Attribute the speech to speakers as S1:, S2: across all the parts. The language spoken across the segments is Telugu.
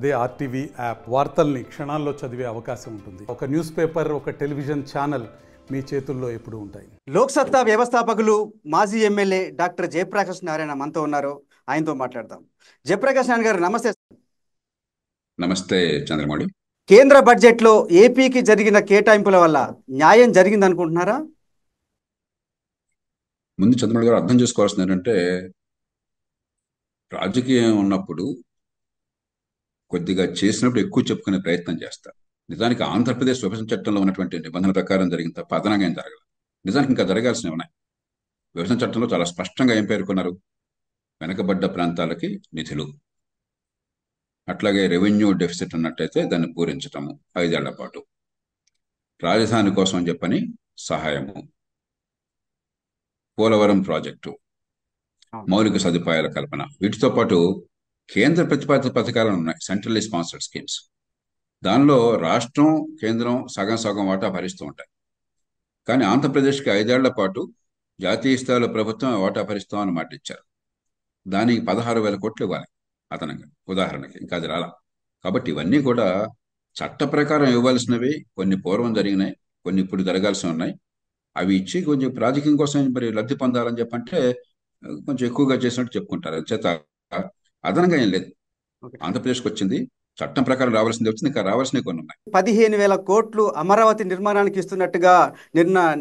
S1: అదే ఆర్టీవీ యాప్ వార్తల్ని క్షణాల్లో చదివే అవకాశం ఉంటుంది. ఒక న్యూస్ పేపర్, ఒక టెలివిజన్ ఛానల్ మీ చేతుల్లో ఎప్పుడూ ఉంటాయి.
S2: లోక్సత్తా వ్యవస్థాపకులు మాజీ ఎమ్మెల్యే డాక్టర్ జయప్రకాష్ నారాయణ మనతో ఉన్నారు. ఆయనతో మాట్లాడదాం. జయప్రకాష్ నారాయణ గారు నమస్తే.
S3: నమస్తే చంద్రమౌళి.
S2: కేంద్ర బడ్జెట్లో ఏపీకి జరిగిన కేటాయింపుల వల్ల న్యాయం జరిగింది అనుకుంటున్నారా?
S3: ముందు చంద్రమౌళి గారు అర్థం చేసుకోవాల్సింది ఏంటంటే, రాజకీయం ఉన్నప్పుడు కొద్దిగా చేసినప్పుడు ఎక్కువ చెప్పుకునే ప్రయత్నం చేస్తారు. నిజానికి ఆంధ్రప్రదేశ్ విభజన చట్టంలో ఉన్నటువంటి నిబంధనల ప్రకారం జరిగిన తప్ప అదనంగా ఏం జరగదు. నిజానికి ఇంకా జరగాల్సినవి ఉన్నాయి. విభజన చట్టంలో చాలా స్పష్టంగా ఏం పేర్కొన్నారు? వెనకబడ్డ ప్రాంతాలకి నిధులు, అట్లాగే రెవెన్యూ డెఫిసిట్ ఉన్నట్టయితే దాన్ని పూరించటము 5 ఏళ్ల పాటు, రాజధాని కోసం అని చెప్పని సహాయము, పోలవరం ప్రాజెక్టు, మౌలిక సదుపాయాల కల్పన, వీటితో పాటు కేంద్ర ప్రతిపాదిత పథకాలు ఉన్నాయి, సెంట్రల్లీ స్పాన్సర్డ్ స్కీమ్స్. దానిలో రాష్ట్రం కేంద్రం సగం సగం వాటా భరిస్తూ ఉంటాయి. కానీ ఆంధ్రప్రదేశ్కి 5 ఏళ్ల పాటు జాతీయ స్థాయిలో ప్రభుత్వం వాటా భరిస్తామని మాట ఇచ్చారు. దానికి 16,000 కోట్లు ఇవ్వాలి అదనంగా, ఉదాహరణకి. ఇంకా అది రాలా. కాబట్టి ఇవన్నీ కూడా చట్ట ప్రకారం ఇవ్వాల్సినవి. కొన్ని పూర్వం జరిగినాయి, కొన్ని ఇప్పుడు జరగాల్సి ఉన్నాయి. అవి ఇచ్చి కొంచెం రాజకీయం కోసం మరి లబ్ధి పొందాలని చెప్పంటే కొంచెం ఎక్కువగా చేసినట్టు చెప్పుకుంటారు. చేత అదనంగా ఏం లేదు. ఆంధ్రప్రదేశ్కి వచ్చింది చట్టం ప్రకారం రావాల్సింది వచ్చింది, ఇంకా రావాల్సినవి కొన్ని ఉన్నాయి.
S2: 15,000 కోట్లు అమరావతి నిర్మాణానికి ఇస్తున్నట్టుగా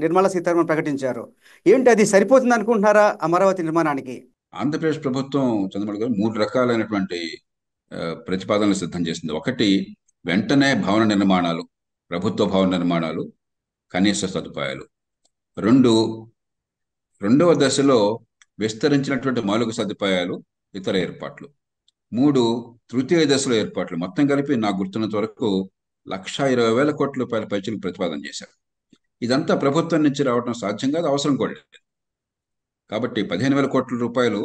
S2: నిర్మలా సీతారామన్ ప్రకటించారు. ఏంటి, అది సరిపోతుంది అనుకుంటున్నారా అమరావతి నిర్మాణానికి?
S3: ఆంధ్రప్రదేశ్ ప్రభుత్వం చంద్రబాబు గారు 3 రకాలైనటువంటి ప్రతిపాదనలు సిద్ధం చేసింది. ఒకటి, వెంటనే భవన నిర్మాణాలు, ప్రభుత్వ భవన నిర్మాణాలు, కనీస సదుపాయాలు. 2, రెండవ దశలో విస్తరించినటువంటి మౌలిక సదుపాయాలు, ఇతర ఏర్పాట్లు. 3, తృతీయ దశలో ఏర్పాట్లు. మొత్తం కలిపి నాకు గుర్తున్నంత వరకు 1,20,000 కోట్ల రూపాయల పైచీలకు ప్రతిపాదన చేశారు. ఇదంతా ప్రభుత్వం నుంచి రావడం సాధ్యం కాదు, అవసరం కూడా లేదు. కాబట్టి 15,000 కోట్ల రూపాయలు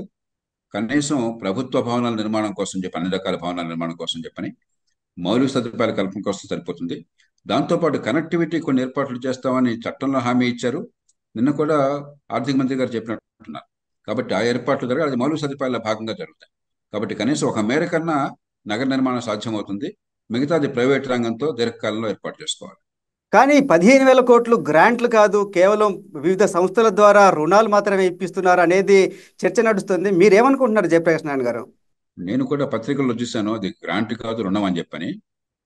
S3: కనీసం ప్రభుత్వ భవనాల నిర్మాణం కోసం చెప్పి, అన్ని రకాల భవనాల నిర్మాణం కోసం చెప్పని, మౌలిక సదుపాయాల కల్పన కోసం సరిపోతుంది. దాంతోపాటు కనెక్టివిటీ కొన్ని ఏర్పాట్లు చేస్తామని చట్టంలో హామీ ఇచ్చారు. నిన్న కూడా ఆర్థిక మంత్రి గారు చెప్పినట్టున్నారు. కాబట్టి ఆ ఏర్పాట్లు జరగాలి, అది మౌలిక సదుపాయాల భాగంగా జరుగుతాయి. కాబట్టి కనీసం ఒక మేర కన్నా నగర నిర్మాణం సాధ్యమవుతుంది. మిగతాది ప్రైవేట్ రంగంతో దీర్ఘకాలంలో ఏర్పాటు చేసుకోవాలి.
S2: కానీ 15,000 కోట్లు గ్రాంట్లు కాదు, కేవలం వివిధ సంస్థల ద్వారా రుణాలు మాత్రమే ఇప్పిస్తున్నారు అనేది చర్చ నడుస్తుంది. మీరేమనుకుంటున్నారు జయప్రకాష్ నారాయణ గారు?
S3: నేను కూడా పత్రికల్లో చూశాను, అది గ్రాంట్ కాదు రుణం అని చెప్పని.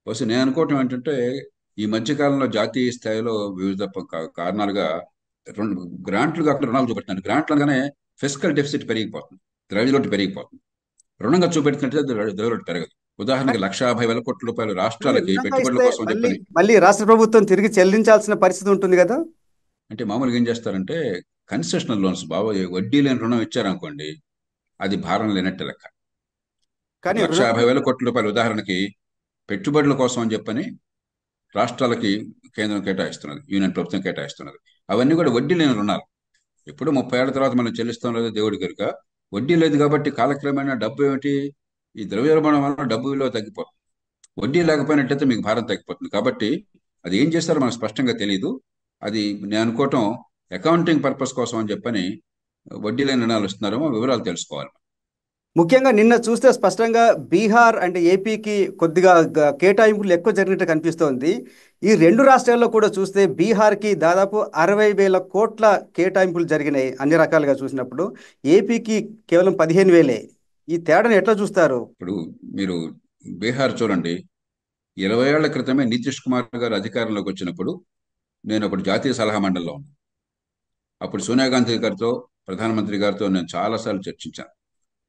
S3: బహుశా నేను అనుకోవటం ఏంటంటే, ఈ మధ్యకాలంలో జాతీయ స్థాయిలో వివిధ కారణాలుగా గ్రాంట్లు కాకుండా రుణాలు చూపెట్టినారు. గ్రాంట్లు అనగానే ఫిస్కల్ డెఫిసిట్ పెరిగిపోతుంది, ద్రవ్యలోటు పెరిగిపోతుంది. రుణంగా చూపెట్టినట్టు ద్రవ్యలోటు పెరగదు. ఉదాహరణకి 1,50,000 కోట్ల రూపాయలు రాష్ట్రాలకి పెట్టుబడుల కోసం చెప్పని,
S2: మళ్ళీ రాష్ట్ర ప్రభుత్వం తిరిగి చెల్లించాల్సిన పరిస్థితి ఉంటుంది కదా.
S3: అంటే మామూలుగా ఏం చేస్తారంటే, కన్సెషనల్ లోన్స్, వడ్డీ లేని రుణం ఇచ్చారనుకోండి, అది భారం లేనట్టు లెక్క.
S2: కానీ
S3: 1,50,000 కోట్ల రూపాయలు ఉదాహరణకి పెట్టుబడుల కోసం అని చెప్పని రాష్ట్రాలకి కేంద్రం కేటాయిస్తున్నది, యూనియన్ ప్రభుత్వం కేటాయిస్తున్నది. అవన్నీ కూడా వడ్డీ లేని రుణాలు. ఇప్పుడు 30 ఏళ్ల తర్వాత మనం చెల్లిస్తాం లేదో దేవుడి కనుక, వడ్డీ లేదు. కాబట్టి కాలక్రమేణా డబ్బు ఏమిటి, ఈ ద్రవ్యోల్బణం వల్ల డబ్బు విలువ తగ్గిపోతుంది. వడ్డీ లేకపోయినట్లయితే మీకు భారం తగ్గిపోతుంది. కాబట్టి అది ఏం చేస్తారో మనకు స్పష్టంగా తెలియదు. అది నేను అనుకోవటం అకౌంటింగ్ పర్పస్ కోసం అని చెప్పని వడ్డీ లేని రుణాలు ఇస్తున్నారేమో, వివరాలు తెలుసుకోవాలి.
S2: ముఖ్యంగా నిన్న చూస్తే స్పష్టంగా బీహార్ అంటే ఏపీకి కొద్దిగా కేటాయింపులు ఎక్కువ జరిగినట్టు కనిపిస్తోంది. ఈ 2 రాష్ట్రాల్లో కూడా చూస్తే బీహార్కి దాదాపు 60,000 కోట్ల కేటాయింపులు జరిగినాయి. అన్ని రకాలుగా చూసినప్పుడు ఏపీకి కేవలం 15,000. ఈ తేడాను ఎట్లా చూస్తారు?
S3: ఇప్పుడు మీరు బీహార్ చూడండి, 20 ఏళ్ల క్రితమే నితీష్ కుమార్ గారు అధికారంలోకి వచ్చినప్పుడు నేను అప్పుడు జాతీయ సలహా మండలిలో ఉన్నాను. అప్పుడు సోనియా గాంధీ గారితో, ప్రధానమంత్రి గారితో నేను చాలాసార్లు చర్చించాను.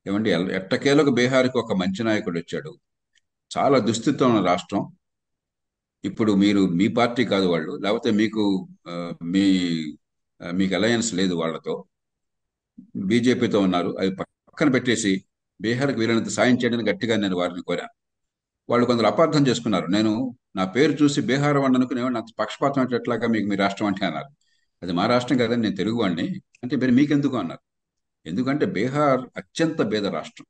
S3: ఏమండి, ఎట్టకేలకు బీహార్కి ఒక మంచి నాయకుడు వచ్చాడు, చాలా దుస్థితితో ఉన్న రాష్ట్రం. ఇప్పుడు మీరు మీ పార్టీ కాదు వాళ్ళు, లేకపోతే మీకు అలయన్స్ లేదు వాళ్ళతో, బీజేపీతో ఉన్నారు. అవి పక్కన పెట్టేసి బీహార్కి వీలైనంత సాయం చేయడానికి గట్టిగా నేను వారిని కోరాను. వాళ్ళు కొందరు అపార్థం చేసుకున్నారు. నేను నా పేరు చూసి బీహార్ వాడిని అనుకునేవాడిని, అంత పక్షపాతం ఎట్లాగా మీకు మీ రాష్ట్రం అంటే అన్నారు. అది మా రాష్ట్రం కదండి, నేను తెలుగు వాడిని అంటే. మీరు మీకెందుకు అన్నారు. ఎందుకంటే బీహార్ అత్యంత పేద రాష్ట్రం.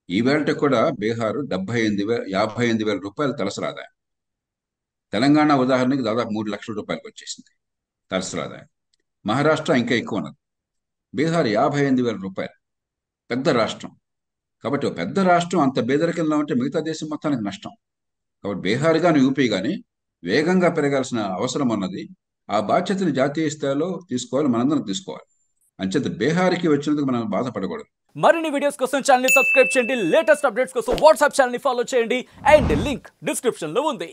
S3: ఈవేళ కూడా బీహార్ 58,000 రూపాయలు తలసరి ఆదాయం. తెలంగాణ ఉదాహరణకి దాదాపు 3 లక్షల రూపాయలకు వచ్చేసింది తలసరి ఆదాయం. మహారాష్ట్ర ఇంకా ఎక్కువ ఉన్నది. బీహార్ 58,000 రూపాయలు, పెద్ద రాష్ట్రం. కాబట్టి ఒక పెద్ద రాష్ట్రం అంత పేదరికంలో ఉంటే మిగతా దేశం మొత్తానికి నష్టం. కాబట్టి బీహార్ కానీ యూపీ కానీ వేగంగా పెరగాల్సిన అవసరం ఉన్నది. ఆ బాధ్యతని జాతీయ స్థాయిలో తీసుకోవాలి, మనందరం తీసుకోవాలి. అంచేత బీహార్కి వచ్చినందుకు మనం బాధపడకూడదు.
S4: మరిన్ని వీడియోస్ కోసం ఛానల్ ని సబ్స్క్రైబ్ చేయండి, లేటెస్ట్ అప్డేట్స్ కోసం వాట్సాప్ ఛానల్ ని ఫాలో చేయండి అండ్ లింక్ డిస్క్రిప్షన్ లో ఉంది.